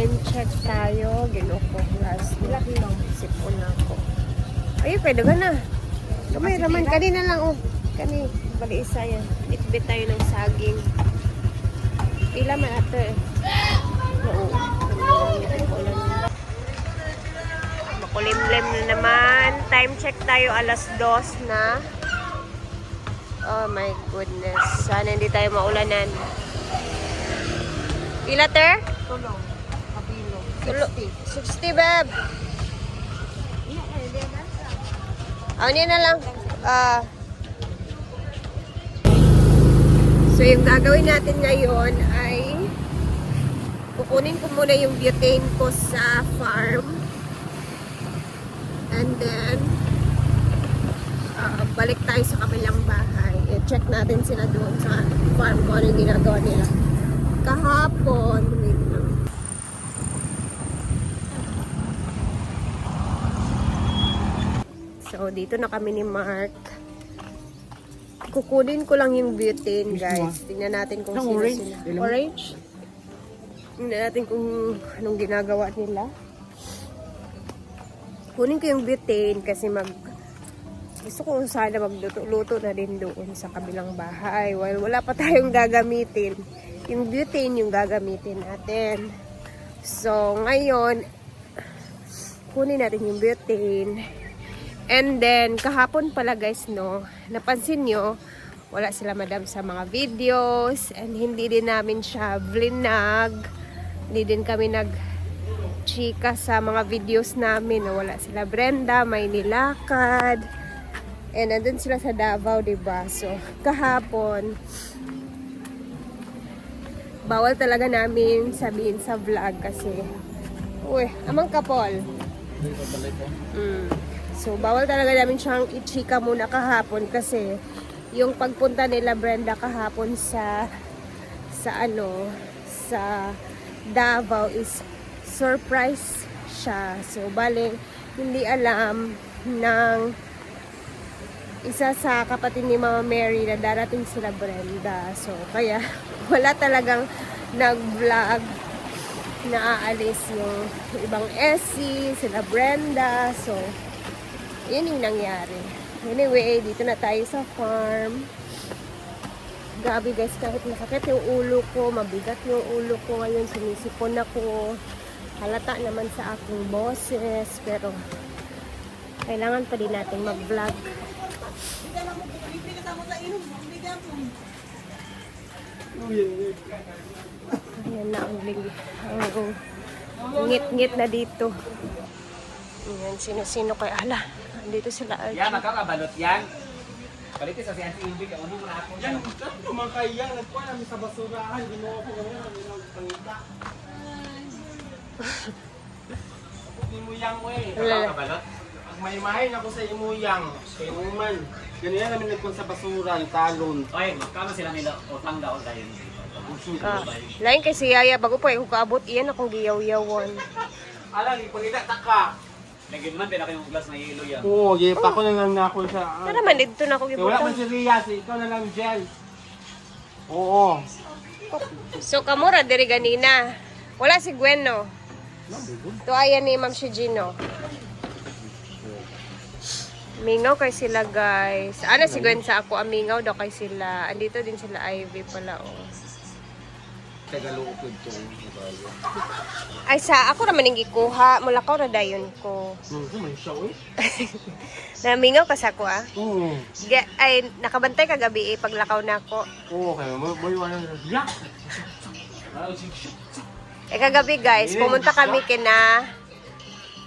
Time check tayo. Ginoko plus. Sipon na ako. Ayun, pwede ka na. Kamay raman. Kanina lang, oh. Kani, bali isa yan. Itbit tayo ng saging. Pila man ato eh. Oo. Makulimlim na naman. Time check tayo, alas 2 na. Oh my goodness. Sana hindi tayo maulanan. Pila, ter? Tulong. Kabilong. 60, beb. Ano na lang. So, yung gagawin natin ngayon ay kukunin ko muna yung butane ko sa farm. And then, balik tayo sa kabilang bahay. I-check natin sila doon sa farm kung ano yung ginagawa nila. Kahapon, wait lang. So, dito na kami ni Mark. Kukunin ko lang yung butane, guys. Tingnan natin kung sino sila. Orange? Tingnan natin kung anong ginagawa nila. Kunin ko yung butane kasi gusto ko sana magluto na din doon sa kabilang bahay. While wala pa tayong gagamitin. Yung butane yung gagamitin natin. So, ngayon, kunin natin yung butane. And then, kahapon pala guys, no, napansin nyo, wala sila madam sa mga videos. And hindi din namin siya vlinag. Hindi din kami nag-chika sa mga videos namin. No, wala sila Brenda, may nilakad. And nandun sila sa Davao, diba? So, kahapon, bawal talaga namin sabihin sa vlog kasi, uy, amang kapol. So, bawal talaga namin siyang i-chika muna kahapon kasi yung pagpunta nila Brenda kahapon sa Davao is surprise siya. So, bali, hindi alam ng isa sa kapatid ni Mama Mary na darating sila Brenda. So, kaya wala talagang nag-vlog na aalis yung ibang Essie, sila Brenda. So, yun yung nangyari. Anyway, dito na tayo sa farm. Grabe guys, kahit masakit yung ulo ko, mabigat yung ulo ko. Ngayon, sumisipon ako. Halata naman sa aking boses. Pero, kailangan pa din natin mag-vlog. Ayan na ang ngit-ngit na dito. Ayan, sino-sino kay ala. Andito sila. Yan, magkakabalot yan. Palitin sa siyan si Ilbig. Ano mo na ako Yan, tumakay yan. Nagkuha namin sa basurahan. Ginawa ko ngayon. Pangita. Imuyang ko eh. Magkakabalot. Pag may mahin ako sa imuyang. Kay Uman. Ganyan namin nagkuha sa basurahan. Talon. Oy, magkama sila nila. O tangga o tayo. Lain kay si Yaya. Bago pa yung kaabot, iyan akong giyaw-yawan. Alang, ipangita taka. Nagin man, pinaka yung glass na yelo yan. Oo, pa ko na lang na ako sa... Ano naman, dito na ako Wala man gibutang. si Rias. Ikaw na lang gel. Oo. So, kamura, diri ganina. Wala si Gwen, no? To ayan ni Ma'am Shigino. Mingaw kay sila, guys. Ano si Gwen sa ako? Amingaw daw kay sila. Andito din sila Ivy pala, oh. Tagalukod to. Ay, sa ako naman yung gikuha. Mulakaw na dayon ko. May show eh. Namingaw ka sa ako, ah. Oo. Ay, nakabantay kagabi eh, paglakaw na ako. Oo, kaya may wala na. Yak! Eh, kagabi, guys, pumunta kami kina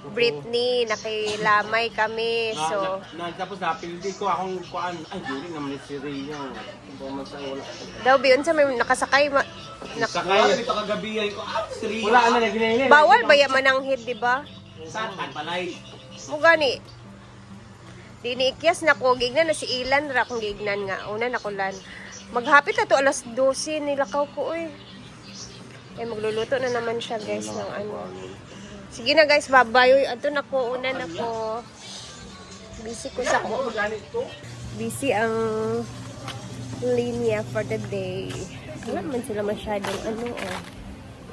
Britney, nakilamay kami. So, Tapos napildi ko akong kuan. Ay, dili naman ni si Rhea. Wala. daw biyon sa may nakasakay. Sakay. Ito kagabi ko. Si Ria. Wala na naginayin. Bawal ba yaman ang hid, di ba? Satan, palay. Mo gani. Diniikyas na ko, gignan na si Ilan ra kung gignan nga. Una na ko lan. Maghapit na to alas 12, nilakaw ko eh. Eh magluluto na naman siya guys ng ano. Sige na guys, babayoy. Ato na ko, una na ko. Busy ko sa ko. Busy ang linya for the day. Wala man sila masyadong ano oh.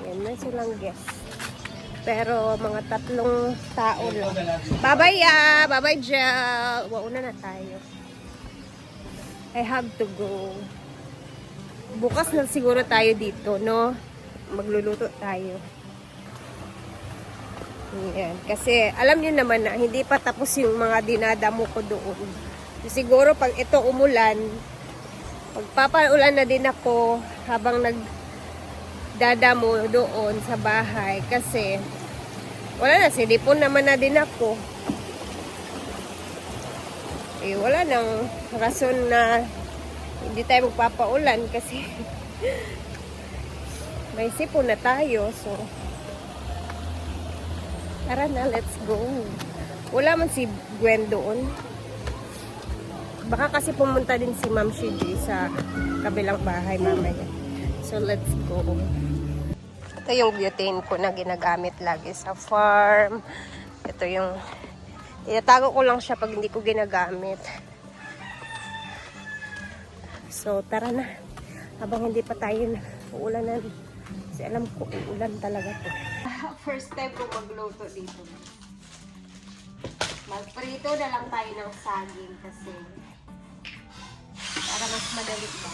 Yan na silang guest. Pero mga 3 tao lang. Bye-bye, bye-bye, Jel. Wauna na tayo. I have to go. Bukas na siguro tayo dito, no? Magluluto tayo. Yan. Kasi alam niyo naman na hindi pa tapos yung mga dinadamo ko doon. Siguro pag ito umulan, pagpapaulan na din ako habang nagdadamo doon sa bahay. Kasi wala na, silipon naman na din ako. Eh, wala nang rason na hindi tayo magpapaulan kasi may sipon na tayo. So, tara na, let's go. Wala man si Gwen doon. Baka kasi pumunta din si Ma'am Shiji sa kabilang bahay mamaya. So, let's go. Ito yung butane ko na ginagamit lagi sa farm. Ito yung tinatago ko lang siya pag hindi ko ginagamit. So, tara na. Habang hindi pa tayo uulanan. Kasi alam ko, uulan talaga to. First time ko magluto dito. Magprito na lang tayo ng saging kasi para mas madali ba.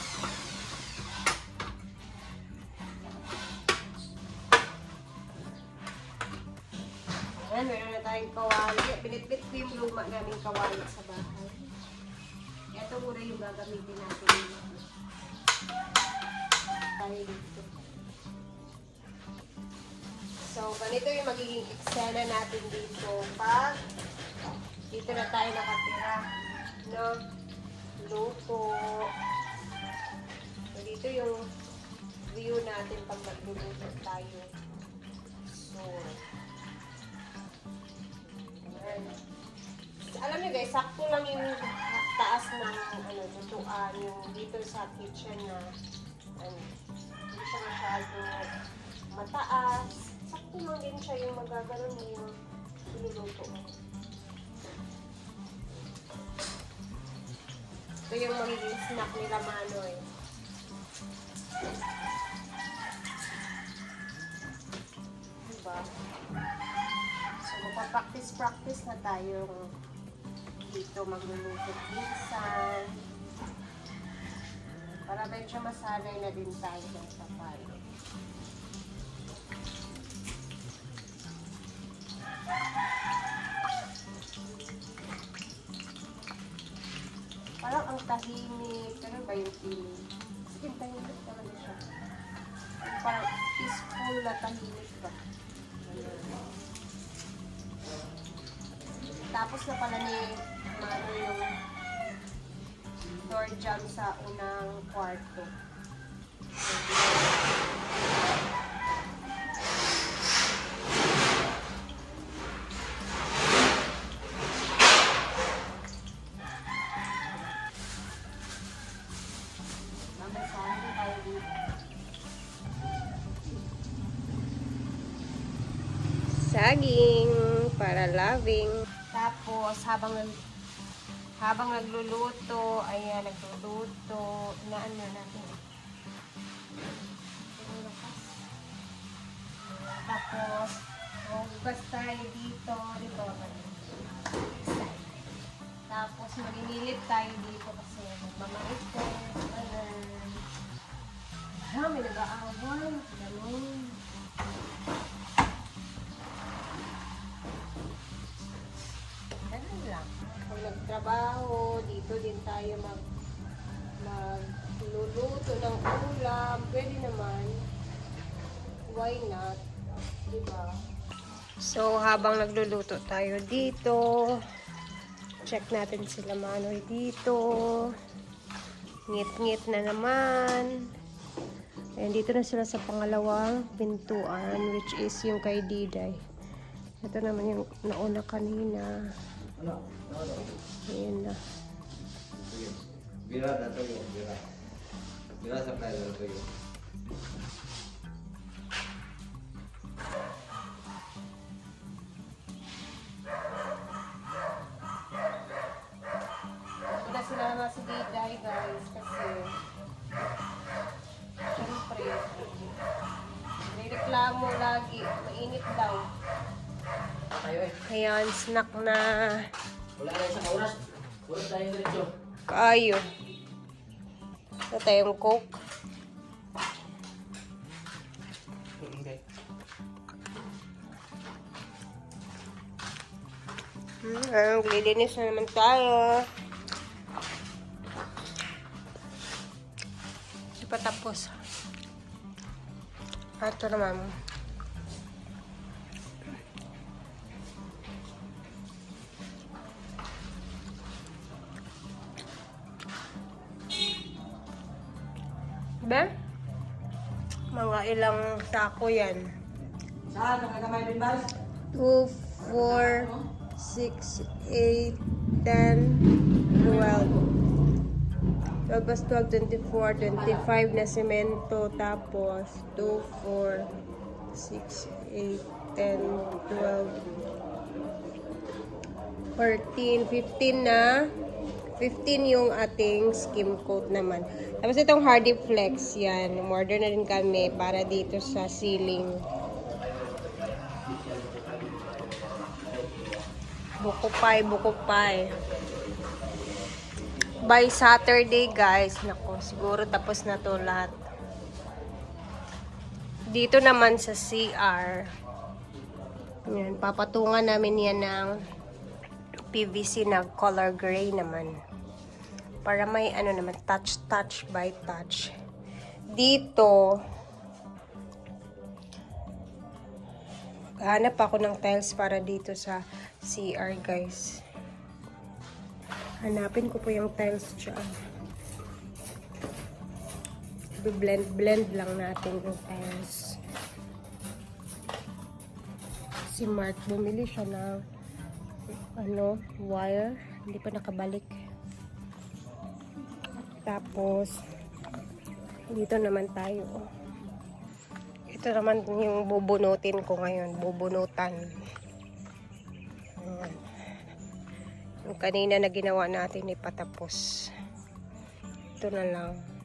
Ayan, meron na tayong kawali. Binitbit ko yung luma naming kawali sa bahay. Ito muna yung gagamitin natin. Tayo dito. So, ganito yung magiging eksena natin dito. Pag dito na tayo nakatira. No? Luto. So, dito yung view natin pag magluluto tayo. So, alam niyo guys, sakto lang yung taas ng lutuan yung dito sa kitchen na hindi siya masyado mataas. Sakto lang din siya yung magaganon mo yung iluluto mo. Ito yung magiging snack nila Manoy. Diba? So, magpa-practice na tayo dito magluluto minsan. Para medyo masanay na din tayo sa paano. Parang ang tahimik. Ano ba yung feeling? Sige, tahimik naman siya. Parang peaceful na tahimik ba? Tapos na pala ni Mano yung door jam sa unang kwarto. Mamasahin tayo dito. Saging para loving. Tapos habang nagluluto, ayan, nagluluto, inaan na natin. Tapos, hugas tayo dito, dito. Tapos, maginilip tayo dito kasi magmamait ko. May nag-aaway. Ganun. Lang. Pag nagtrabaho, dito din tayo magluluto ng ulam. Pwede naman. Why not? Diba? So, habang nagluluto tayo dito, check natin sila Manoy dito. Ngit-ngit na naman. Ayan, dito na sila sa pangalawang pintuan, which is yung kay Diday. Ito naman yung nauna kanina. Ayan na. Bira na to yun, bira. Bira sa kaya na to yun. Ito na sila naman si Diday guys kasi syempre reklamo lagi. Mainit daw. Tayo eh. Ayan, snack na Wala na isang oras. Oras tayo diretso. kaayo. Ito tayong Coke. Okay. Maglilinis na naman tayo. Hindi pa tapos. Ito naman. Be? Mga ilang sako yan. Saan? Nakakamay din ba? 2, 4, 6, 8, 10, 12. 12 plus 12, 24, 25 na semento. Tapos 2, 4, 6, 8, 10, 12, 14, 15 na. 15 yung ating skim coat naman. Tapos itong Hardy Flex, yan. Order na rin kami para dito sa ceiling. Bukupay, bukupay. By Saturday, guys. Nako, siguro tapos na to lahat. Dito naman sa CR. Yan, papatungan namin yan ng PVC na color gray naman. Para may ano naman, touch by touch. Dito, hanap ako ng tiles para dito sa CR, guys. Hanapin ko po yung tiles dyan. Blend lang natin yung tiles. Si Mark, bumili siya ng wire. Hindi pa nakabalik. Tapos, dito naman tayo. Ito naman yung bubunutin ko ngayon. Bubunutan. Ayan. Yung kanina na ginawa natin ipatapos. Ito na lang.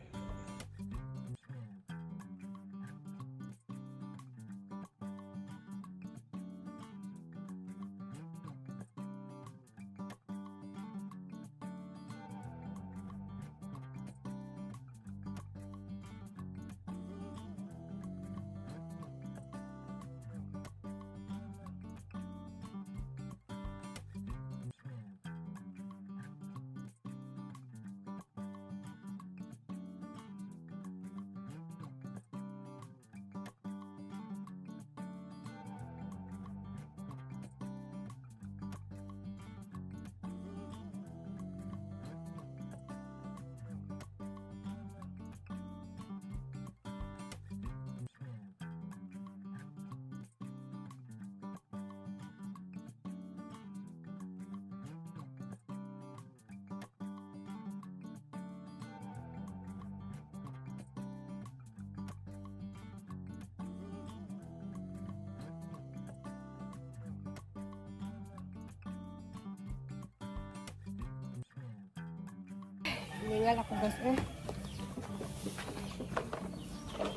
Hiningal ako guys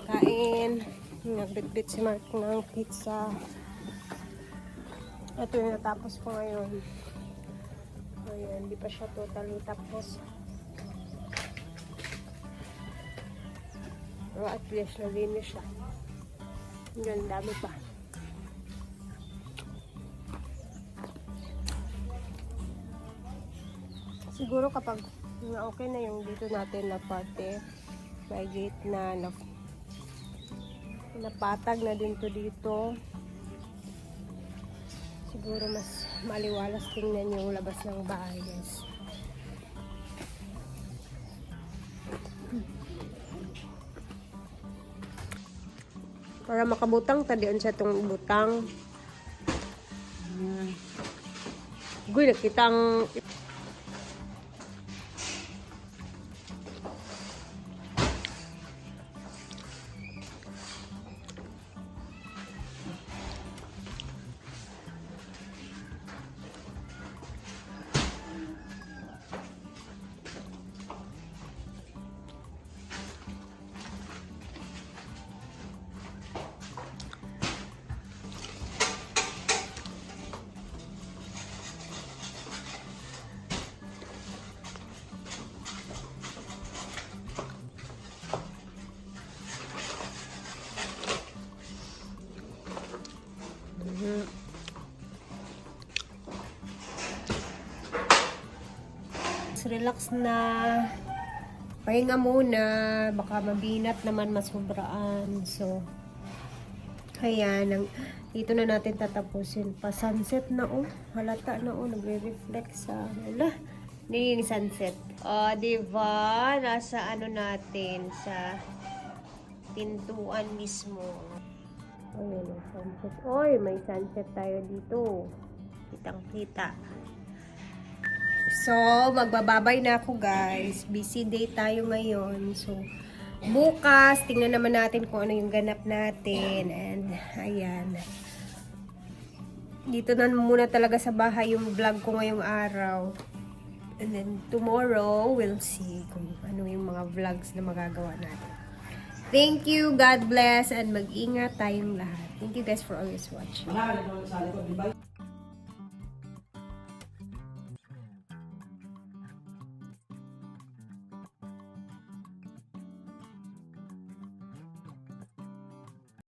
Kain. Nagbitbit si Mark ng pizza. Ito yung natapos ko ngayon. Ayan, hindi pa siya totally tapos. Pero at least nalinis siya. Yan, dami pa. Siguro kapag okay na yung dito natin na parte, may gate na napatag na din to dito, siguro mas maliwalas tingnan yung labas ng bahay, guys. Para makabutang tadion sa itong butang. Guy, nakitang Relax na. Pahinga muna. Baka mabinat naman, masobraan. So, ayan. Dito na natin tatapusin. Pa sunset na oh. Halata na oh. Nagre-reflect sa wala. Hindi yung sunset. Diba? Nasa ano natin. Sa pintuan mismo. Ayun ang sunset. Oy, may sunset tayo dito. Kitang-kita. So, magbababay na ako guys. Busy day tayo ngayon. So, bukas, tingnan naman natin kung ano yung ganap natin. And, ayan. Dito na muna talaga sa bahay yung vlog ko ngayong araw. And then, tomorrow, we'll see kung ano yung mga vlogs na magagawa natin. Thank you, God bless, and mag-ingat tayong lahat. Thank you guys for always watching. Wala ka na sa likod, di ba?